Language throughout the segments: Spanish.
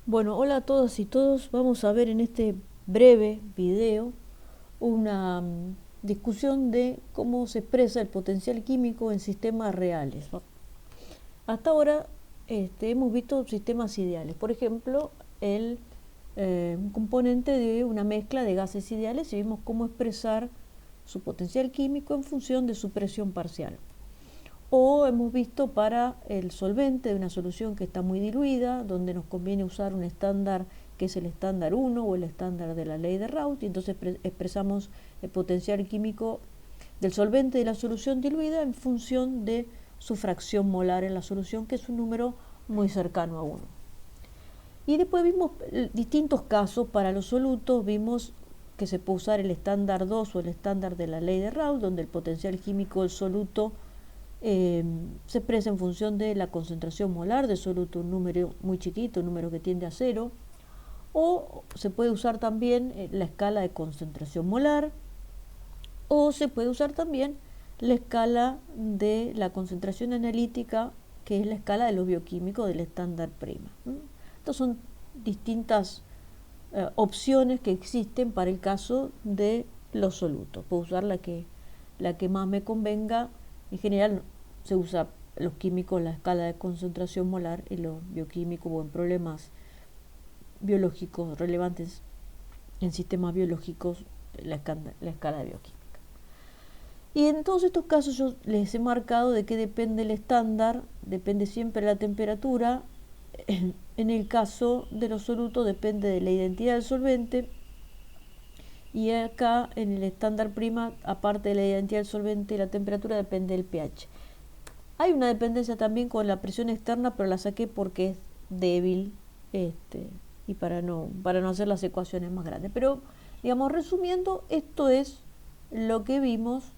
Bueno, hola a todas y todos. Vamos a ver en este breve video una discusión de cómo se expresa el potencial químico en sistemas reales. Hasta ahora hemos visto sistemas ideales. Por ejemplo, el componente de una mezcla de gases ideales y vimos cómo expresar su potencial químico en función de su presión parcial. O hemos visto para el solvente de una solución que está muy diluida, donde nos conviene usar un estándar que es el estándar 1 o el estándar de la ley de Raoult, y entonces expresamos el potencial químico del solvente de la solución diluida en función de su fracción molar en la solución, que es un número muy cercano a 1. Y después vimos distintos casos para los solutos. Vimos que se puede usar el estándar 2 o el estándar de la ley de Raoult, donde el potencial químico del soluto se expresa en función de la concentración molar del soluto, un número muy chiquito, un número que tiende a cero. O se puede usar también la escala de concentración molar, o se puede usar también la escala de la concentración analítica, que es la escala de los bioquímicos del estándar prima. Estas son distintas opciones que existen para el caso de los solutos. Puedo usar la que más me convenga. En general se usa los químicos la escala de concentración molar, y los bioquímicos o en problemas biológicos relevantes en sistemas biológicos la escala de bioquímica. Y en todos estos casos yo les he marcado de qué depende el estándar. Depende siempre de la temperatura. En el caso de los solutos depende de la identidad del solvente, y acá en el estándar prima, aparte de la identidad del solvente y la temperatura, depende del pH. Hay una dependencia también con la presión externa, pero la saqué porque es débil, y para no hacer las ecuaciones más grandes. Pero, digamos, resumiendo, esto es lo que vimos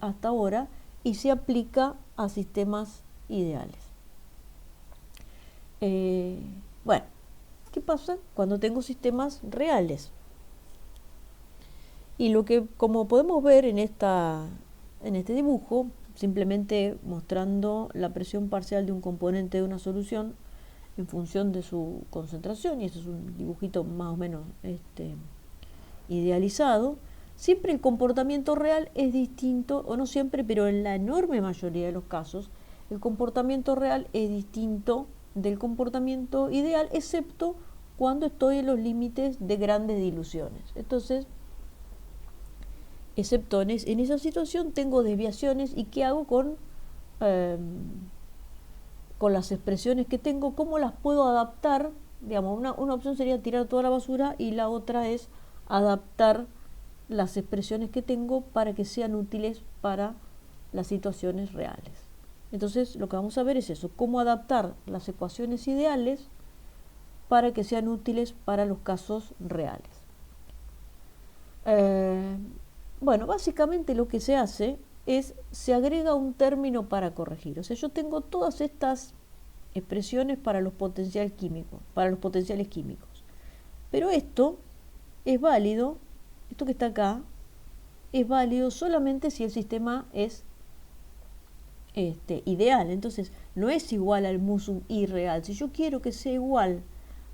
hasta ahora, y se aplica a sistemas ideales. Bueno, ¿qué pasa cuando tengo sistemas reales? Y lo que, como podemos ver en este dibujo, simplemente mostrando la presión parcial de un componente de una solución en función de su concentración, y este es un dibujito más o menos idealizado, siempre el comportamiento real es distinto, o no siempre, pero en la enorme mayoría de los casos, el comportamiento real es distinto del comportamiento ideal, excepto cuando estoy en los límites de grandes diluciones. Entonces, excepto en esa situación tengo desviaciones. ¿Y qué hago con las expresiones que tengo? ¿Cómo las puedo adaptar? Digamos, una opción sería tirar toda la basura, y la otra es adaptar las expresiones que tengo para que sean útiles para las situaciones reales. Entonces lo que vamos a ver es eso, cómo adaptar las ecuaciones ideales para que sean útiles para los casos reales. Bueno, básicamente lo que se hace es, se agrega un término para corregir. O sea, yo tengo todas estas expresiones para los potenciales químicos, pero esto es válido, esto que está acá, es válido solamente si el sistema es ideal. Entonces, no es igual al mu sub i real. Si yo quiero que sea igual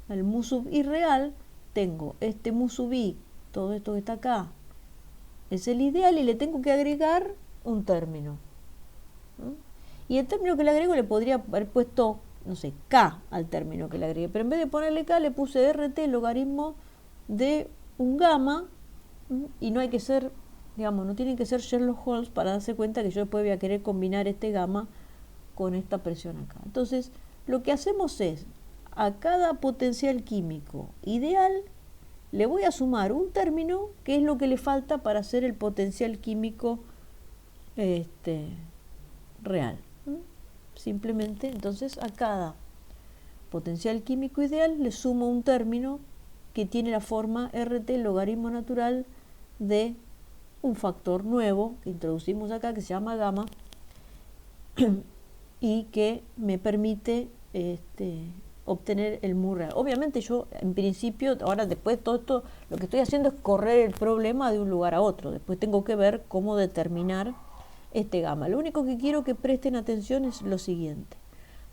al mu sub i real, tengo este mu sub i, todo esto que está acá, es el ideal, y le tengo que agregar un término. Y el término que le agrego le podría haber puesto, no sé, k al término que le agregué, pero en vez de ponerle k le puse rt, logaritmo de un gamma, y no hay que ser, digamos, no tienen que ser Sherlock Holmes para darse cuenta que yo después voy a querer combinar este gamma con esta presión acá. Entonces, lo que hacemos es, a cada potencial químico ideal le voy a sumar un término que es lo que le falta para hacer el potencial químico real. Simplemente, entonces, a cada potencial químico ideal le sumo un término que tiene la forma RT, logaritmo natural de un factor nuevo que introducimos acá, que se llama gamma, y que me permite obtener el mu real. Obviamente yo, en principio, ahora después de todo esto, lo que estoy haciendo es correr el problema de un lugar a otro. Después tengo que ver cómo determinar este gamma. Lo único que quiero que presten atención es lo siguiente.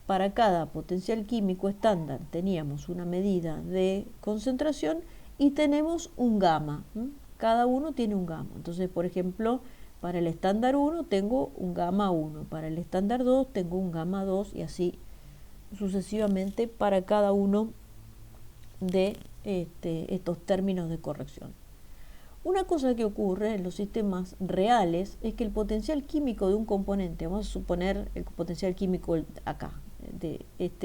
para cada potencial químico estándar teníamos una medida de concentración y tenemos un gamma. Cada uno tiene un gamma. Entonces, por ejemplo, para el estándar 1 tengo un gamma 1, para el estándar 2 tengo un gamma 2 y así sucesivamente para cada uno de estos términos de corrección. Una cosa que ocurre en los sistemas reales es que el potencial químico de un componente, vamos a suponer el potencial químico acá, de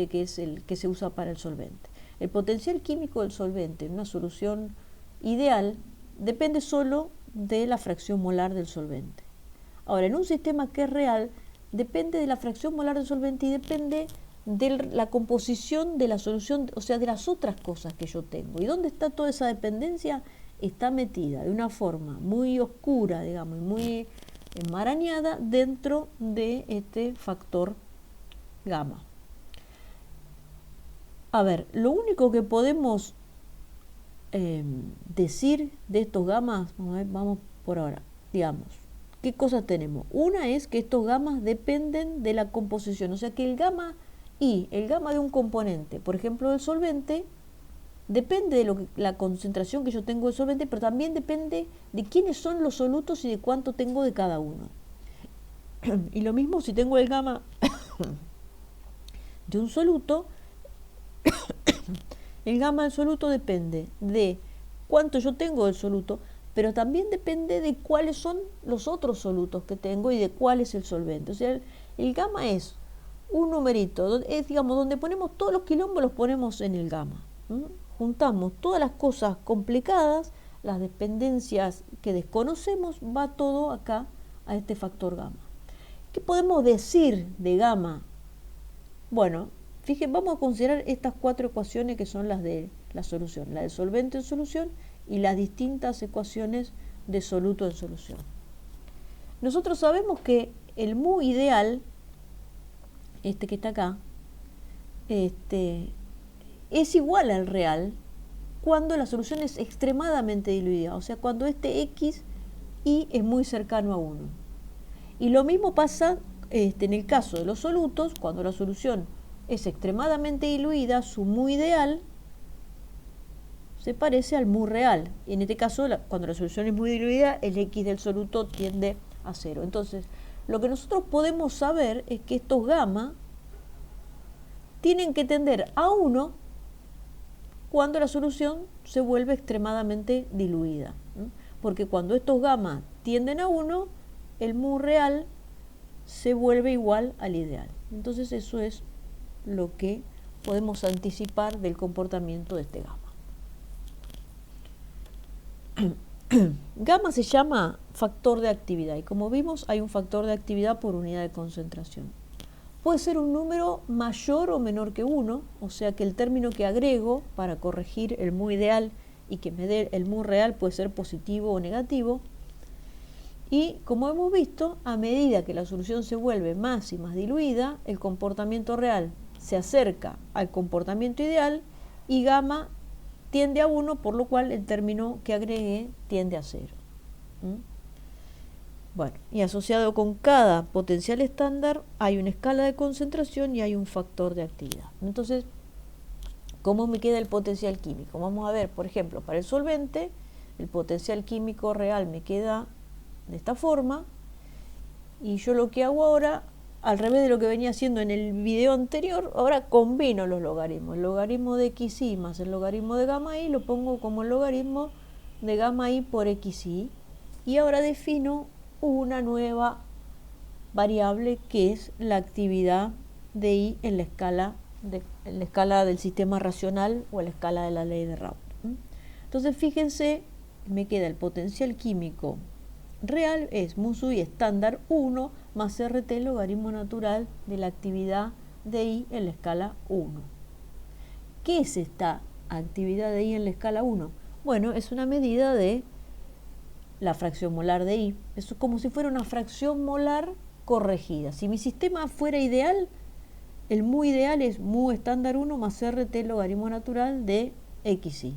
que es el que se usa para el solvente. El potencial químico del solvente en una solución ideal depende solo de la fracción molar del solvente. Ahora, en un sistema que es real, depende de la fracción molar del solvente y depende de la composición de la solución, o sea, de las otras cosas que yo tengo. ¿Y dónde está toda esa dependencia? Está metida de una forma muy oscura, digamos, y muy enmarañada dentro de este factor gamma. A ver, lo único que podemos decir de estos gamas, vamos por ahora, digamos, ¿qué cosas tenemos? Una es que estos gamas dependen de la composición, o sea que el gamma y el gamma de un componente, por ejemplo del solvente, depende de la concentración que yo tengo del solvente, pero también depende de quiénes son los solutos y de cuánto tengo de cada uno. Y lo mismo si tengo el gamma de un soluto, el gamma del soluto depende de cuánto yo tengo del soluto, pero también depende de cuáles son los otros solutos que tengo y de cuál es el solvente. O sea, el gamma es un numerito, es, digamos, donde ponemos todos los quilombos, los ponemos en el gamma. Juntamos todas las cosas complicadas, las dependencias que desconocemos, va todo acá a este factor gamma. ¿Qué podemos decir de gamma? Bueno, fíjense, vamos a considerar estas 4 ecuaciones que son las de la solución, la del solvente en solución y las distintas ecuaciones de soluto en solución. Nosotros sabemos que el mu ideal, que está acá, es igual al real cuando la solución es extremadamente diluida, o sea, cuando este x y es muy cercano a 1. Y lo mismo pasa en el caso de los solutos, cuando la solución es extremadamente diluida, su mu ideal se parece al mu real. Y en este caso, cuando la solución es muy diluida, el x del soluto tiende a 0. Entonces, lo que nosotros podemos saber es que estos gamma tienen que tender a 1 cuando la solución se vuelve extremadamente diluida. Porque cuando estos gamma tienden a 1, el mu real se vuelve igual al ideal. Entonces eso es lo que podemos anticipar del comportamiento de este gamma. Gamma se llama factor de actividad y como vimos hay un factor de actividad por unidad de concentración. Puede ser un número mayor o menor que 1, o sea que el término que agrego para corregir el mu ideal y que me dé el mu real puede ser positivo o negativo. Y como hemos visto, a medida que la solución se vuelve más y más diluida, el comportamiento real se acerca al comportamiento ideal y gamma tiende a 1, por lo cual el término que agregué tiende a 0. Bueno, y asociado con cada potencial estándar hay una escala de concentración y hay un factor de actividad. Entonces, ¿cómo me queda el potencial químico? Vamos a ver, por ejemplo, para el solvente, el potencial químico real me queda de esta forma y yo lo que hago ahora, al revés de lo que venía haciendo en el video anterior, ahora combino los logaritmos. El logaritmo de xi más el logaritmo de gamma i lo pongo como el logaritmo de gamma i por xi y ahora defino una nueva variable que es la actividad de I en la escala del sistema racional o en la escala de la ley de Raoult. Entonces fíjense, me queda el potencial químico real es mu sub i estándar 1 más RT logaritmo natural de la actividad de I en la escala 1. ¿Qué es esta actividad de I en la escala 1? Bueno, es una medida de la fracción molar de I. Eso es como si fuera una fracción molar corregida. Si mi sistema fuera ideal, el mu ideal es mu estándar 1 más RT logaritmo natural de xi.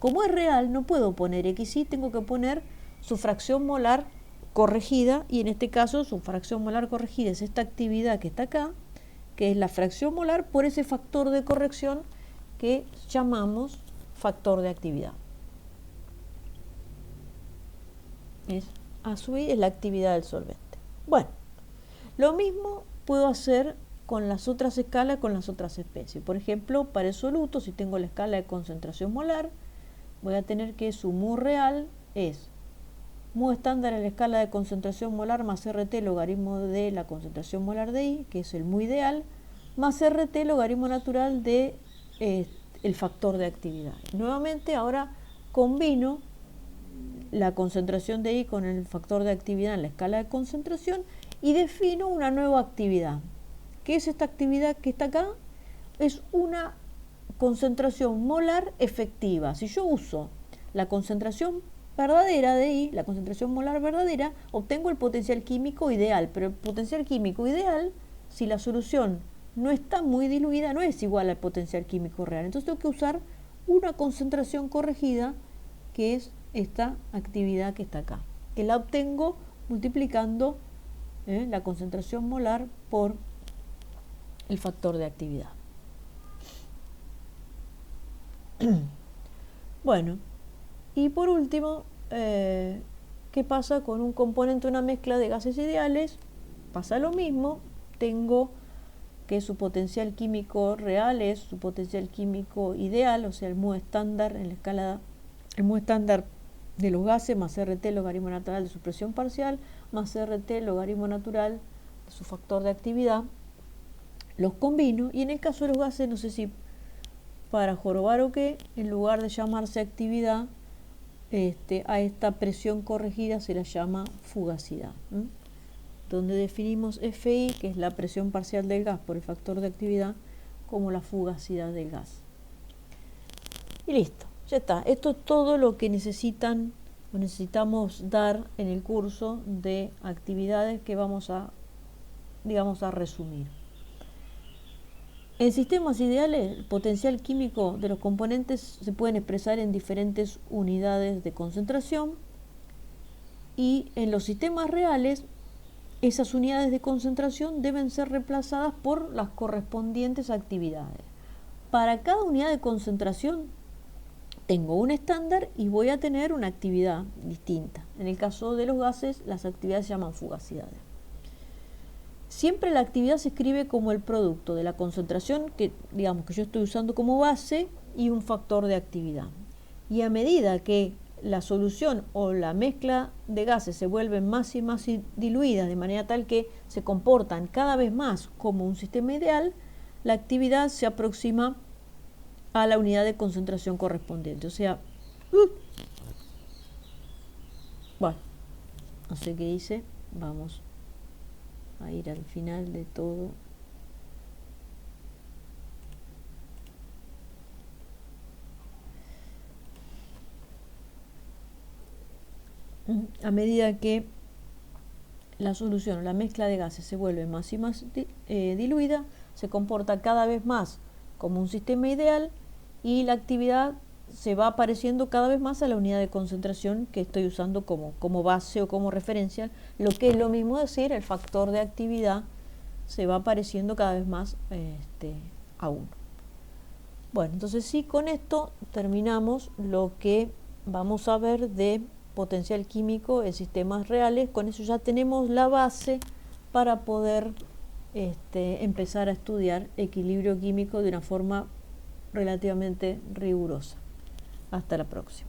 Como es real, no puedo poner xi, tengo que poner su fracción molar corregida, y en este caso su fracción molar corregida es esta actividad que está acá, que es la fracción molar, por ese factor de corrección que llamamos factor de actividad. A su vez es la actividad del solvente. Bueno, lo mismo puedo hacer con las otras escalas, con las otras especies. Por ejemplo, para el soluto, si tengo la escala de concentración molar, voy a tener que su mu real es mu estándar en la escala de concentración molar más RT logaritmo de la concentración molar de I, que es el mu ideal, más RT logaritmo natural de el factor de actividad. Nuevamente ahora combino la concentración de I con el factor de actividad en la escala de concentración y defino una nueva actividad. ¿Qué es esta actividad que está acá? Es una concentración molar efectiva. Si yo uso la concentración verdadera de I, la concentración molar verdadera, obtengo el potencial químico ideal, pero el potencial químico ideal, si la solución no está muy diluida, no es igual al potencial químico real. Entonces tengo que usar una concentración corregida, que es esta actividad que está acá, que la obtengo multiplicando la concentración molar por el factor de actividad. Bueno, y por último, ¿qué pasa con un componente de una mezcla de gases ideales? Pasa lo mismo, tengo que su potencial químico real es su potencial químico ideal, o sea, el mu estándar en la escala, el mu estándar de los gases más RT logaritmo natural de su presión parcial más RT logaritmo natural de su factor de actividad. Los combino y en el caso de los gases, no sé si para jorobar o qué, en lugar de llamarse actividad, a esta presión corregida se la llama fugacidad, donde definimos Fi, que es la presión parcial del gas por el factor de actividad, como la fugacidad del gas. Y listo, ya está. Esto es todo lo que necesitamos dar en el curso de actividades que vamos a, digamos, a resumir. En sistemas ideales, el potencial químico de los componentes se pueden expresar en diferentes unidades de concentración, y en los sistemas reales esas unidades de concentración deben ser reemplazadas por las correspondientes actividades. Para cada unidad de concentración tengo un estándar y voy a tener una actividad distinta. En el caso de los gases, las actividades se llaman fugacidades. Siempre la actividad se escribe como el producto de la concentración que, digamos, que yo estoy usando como base y un factor de actividad. Y a medida que la solución o la mezcla de gases se vuelven más y más diluidas de manera tal que se comportan cada vez más como un sistema ideal, la actividad se aproxima a la unidad de concentración correspondiente. O sea, bueno, no sé qué hice, vamos a ir al final de todo. A medida que la solución o la mezcla de gases se vuelve más y más diluida, se comporta cada vez más como un sistema ideal y la actividad se va pareciendo cada vez más a la unidad de concentración que estoy usando como base o como referencia, lo que es lo mismo decir, el factor de actividad se va pareciendo cada vez más a 1. Bueno, entonces sí, con esto terminamos lo que vamos a ver de potencial químico en sistemas reales. Con eso ya tenemos la base para poder empezar a estudiar equilibrio químico de una forma relativamente rigurosa. Hasta la próxima.